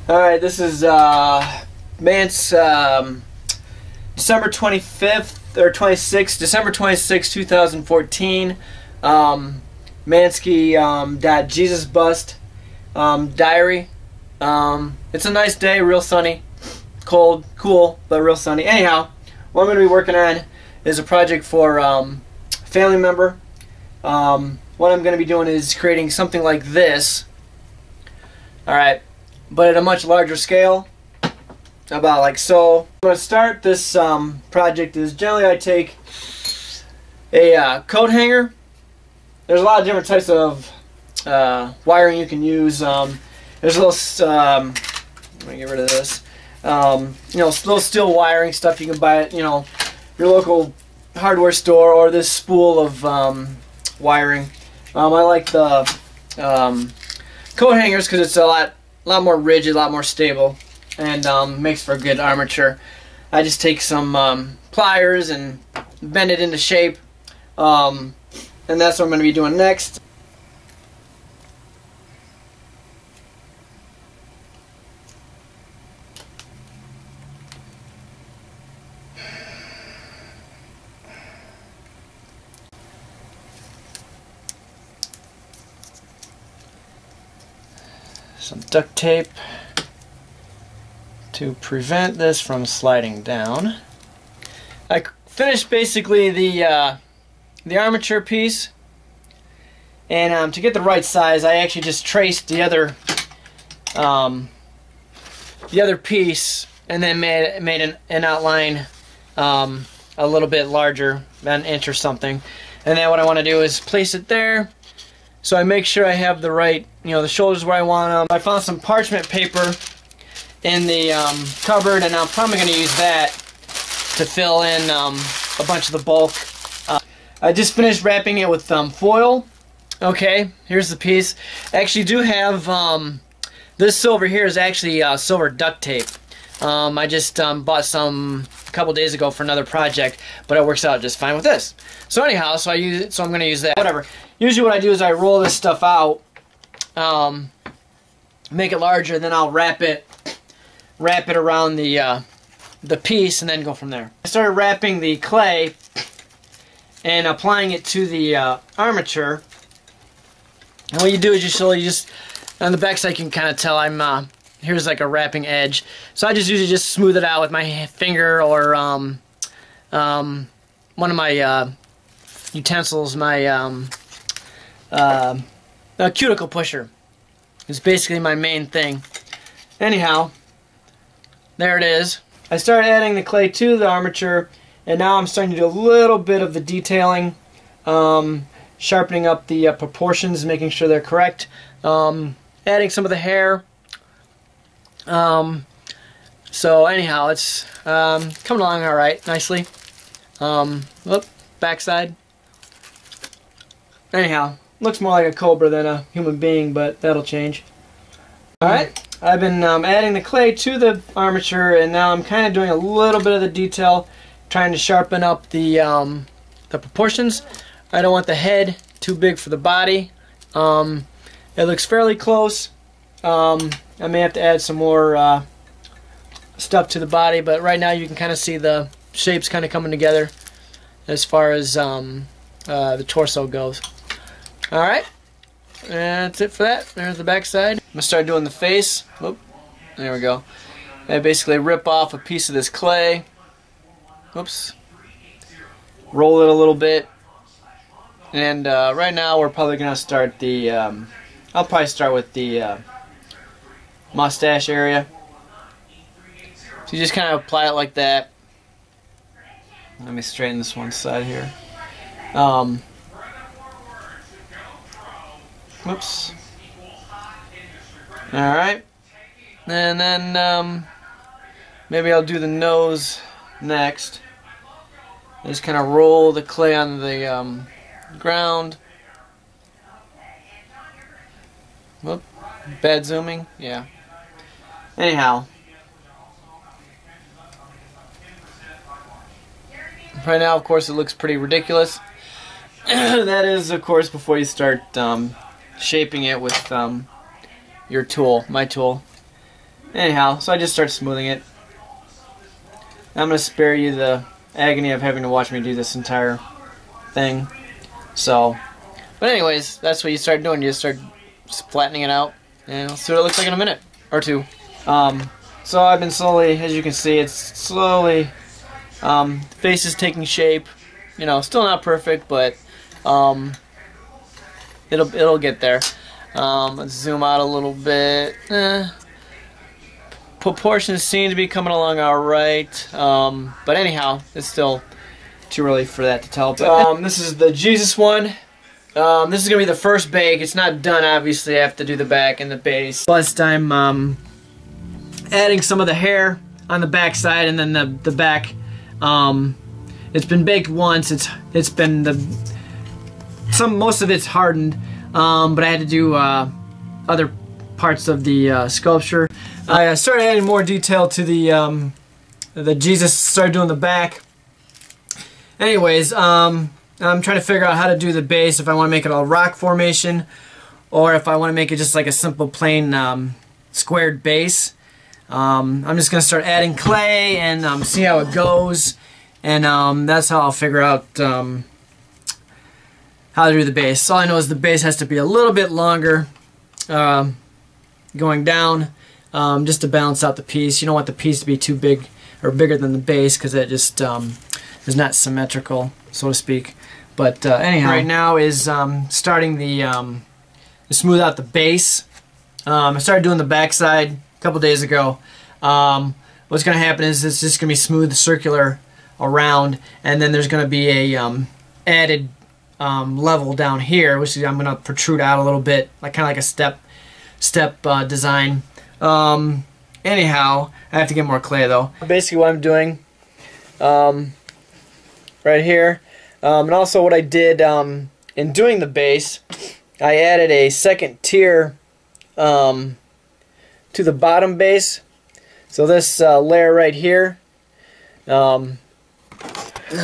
Alright, this is Mance December 25th or 26th, December 26th, 2014. Mansky Jesus Bust diary. It's a nice day, real sunny, cold, cool, but real sunny. Anyhow, what I'm going to be working on is a project for a family member. What I'm going to be doing is creating something like this. Alright, but at a much larger scale, about like so. I'm going to start this project is generally I take a coat hanger. There's a lot of different types of wiring you can use. There's a little, let me get rid of this. You know, little steel wiring stuff you can buy at, you know, your local hardware store, or this spool of wiring. I like the coat hangers because it's a lot more rigid, a lot more stable, and makes for a good armature. I just take some pliers and bend it into shape, and that's what I'm going to be doing next. Some duct tape to prevent this from sliding down. I finished basically the armature piece, and to get the right size, I actually just traced the other piece, and then made an outline a little bit larger, about an inch or something. And then what I want to do is place it there, so I make sure I have the right, you know, the shoulders where I want them. I found some parchment paper in the cupboard, and I'm probably going to use that to fill in a bunch of the bulk. I just finished wrapping it with foil. Okay, here's the piece. I actually do have this silver here is actually silver duct tape. I just bought some a couple days ago for another project, but it works out just fine with this. So anyhow, so I'm going to use that. Whatever. Usually what I do is I roll this stuff out, make it larger, then I'll wrap it around the piece, and then go from there. I started wrapping the clay and applying it to the armature. And what you do is you just on the back side you can kind of tell here's like a wrapping edge. So I just usually just smooth it out with my finger, or one of my utensils, my cuticle pusher is basically my main thing. Anyhow, there it is. I started adding the clay to the armature, and now I'm starting to do a little bit of the detailing, sharpening up the proportions, making sure they're correct, adding some of the hair. So anyhow, it's coming along all right, nicely. Whoop, backside. Anyhow, looks more like a cobra than a human being, but that'll change. Alright, I've been adding the clay to the armature, and now I'm kind of doing a little bit of the detail, trying to sharpen up the proportions. I don't want the head too big for the body. It looks fairly close. I may have to add some more stuff to the body, but right now you can kind of see the shapes kind of coming together as far as the torso goes. Alright, that's it for that. There's the back side. I'm going to start doing the face. Whoop, there we go. I basically rip off a piece of this clay. Whoops. Roll it a little bit. And right now we're probably going to start the, I'll probably start with the mustache area. So you just kind of apply it like that. Let me straighten this one side here. Whoops. Alright. And then maybe I'll do the nose next. Just kind of roll the clay on the ground. Whoop. Bad zooming? Yeah. Anyhow. Right now, of course, it looks pretty ridiculous. That is, of course, before you start shaping it with your tool, my tool. anyhow, so I just start smoothing it. I'm going to spare you the agony of having to watch me do this entire thing. So, but anyways, that's what you start doing. You just start flattening it out, and we'll see what it looks like in a minute or two. So I've been slowly, as you can see, it's slowly, the face is taking shape. You know, still not perfect, but it'll get there. Let's zoom out a little bit. Proportions seem to be coming along all right, but anyhow, it's still too early for that to tell. But this is the Jesus one. This is gonna be the first bake. It's not done, obviously. I have to do the back and the base. Plus, I'm adding some of the hair on the back side, and then the back. It's been baked once. It's been most of it's hardened, but I had to do other parts of the sculpture. I started adding more detail to the Jesus. Started doing the back. Anyways, I'm trying to figure out how to do the base. If I want to make it a rock formation, or if I want to make it just like a simple plain squared base. I'm just gonna start adding clay and see how it goes, and that's how I'll figure out how to do the base. All I know is the base has to be a little bit longer going down, just to balance out the piece. You don't want the piece to be too big or bigger than the base, because it just is not symmetrical, so to speak. But anyhow, right now is starting to smooth out the base. I started doing the backside a couple days ago. What's going to happen is it's just going to be smooth, circular around, and then there's going to be a added level down here, which I'm going to protrude out a little bit, like kind of like a step design. Anyhow, I have to get more clay though. Basically what I'm doing right here, and also what I did in doing the base, I added a second tier to the bottom base. So this layer right here, I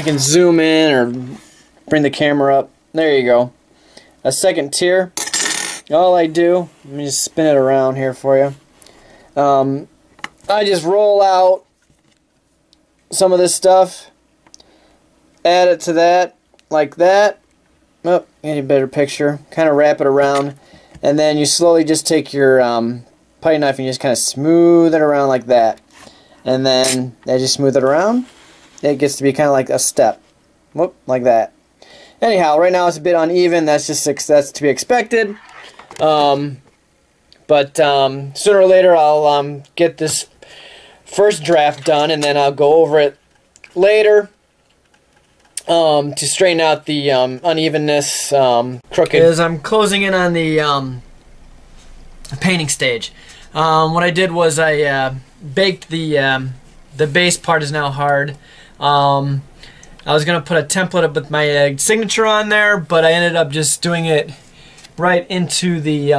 can zoom in or bring the camera up. There you go. A second tier. All I do, let me just spin it around here for you. I just roll out some of this stuff, add it to that, like that. Oh, get a better picture. Kind of wrap it around, and then you slowly just take your putty knife and you just kind of smooth it around like that. And then as you smooth it around, it gets to be kind of like a step. Whoop, like that. Anyhow, right now it's a bit uneven. That's to be expected. But sooner or later I'll get this first draft done, and then I'll go over it later to straighten out the unevenness, crooked. As I'm closing in on the painting stage, what I did was I baked the base part is now hard. I was gonna put a template with my signature on there, but I ended up just doing it right into the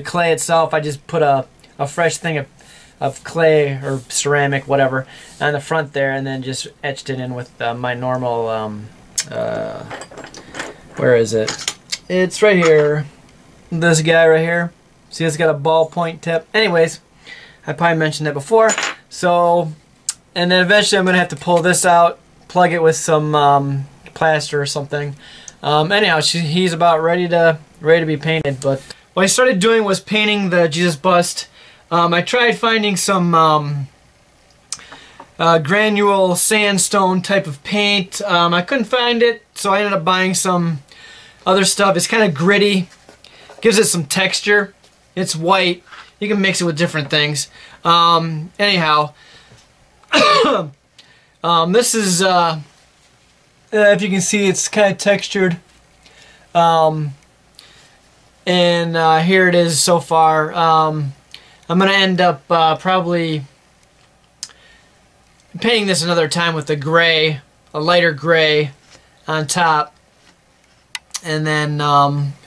clay itself. I just put a fresh thing of clay or ceramic, whatever, on the front there, and then just etched it in with my normal, where is it? It's right here. This guy right here. See, it's got a ballpoint tip. Anyways, I probably mentioned that before. So, and then eventually I'm going to have to pull this out, plug it with some plaster or something. Anyhow, he's about ready to be painted. But what I started doing was painting the Jesus bust. I tried finding some granule sandstone type of paint. I couldn't find it, so I ended up buying some other stuff. It's kind of gritty, gives it some texture. It's white. You can mix it with different things. Anyhow, this is, if you can see, it's kind of textured. And here it is so far. I'm going to end up probably painting this another time with the gray, a lighter gray on top. And then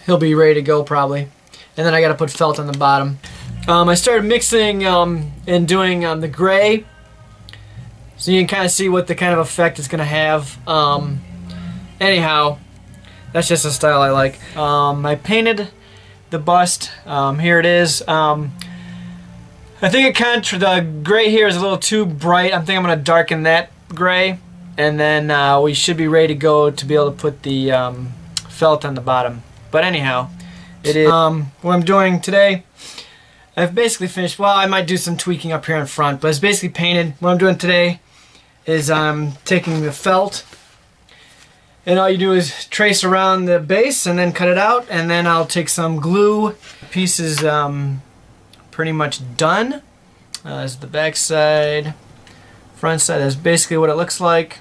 he'll be ready to go probably. And then I got to put felt on the bottom. I started mixing and doing the gray, so you can kind of see what the kind of effect it's going to have. Anyhow, that's just a style I like. I painted the bust. Here it is. I I think the gray here is a little too bright. I think I'm going to darken that gray, and then we should be ready to go to be able to put the felt on the bottom. But anyhow, it is what I'm doing today. I've basically finished. Well, I might do some tweaking up here in front, but it's basically painted. What I'm doing today is I'm taking the felt, and all you do is trace around the base and then cut it out, and then I'll take some glue. The piece is pretty much done. This is the back side. Front side is basically what it looks like.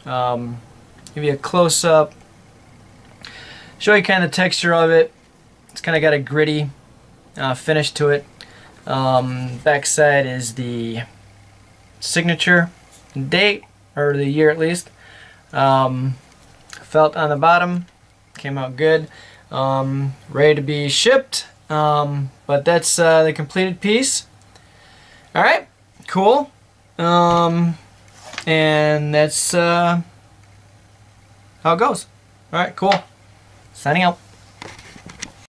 Give you a close-up. Show you kind of the texture of it. It's kind of got a gritty finish to it. Back side is the signature date, or the year at least. Felt on the bottom. Came out good. Ready to be shipped. But that's the completed piece. Alright, cool. And that's how it goes. Alright, cool. Signing out.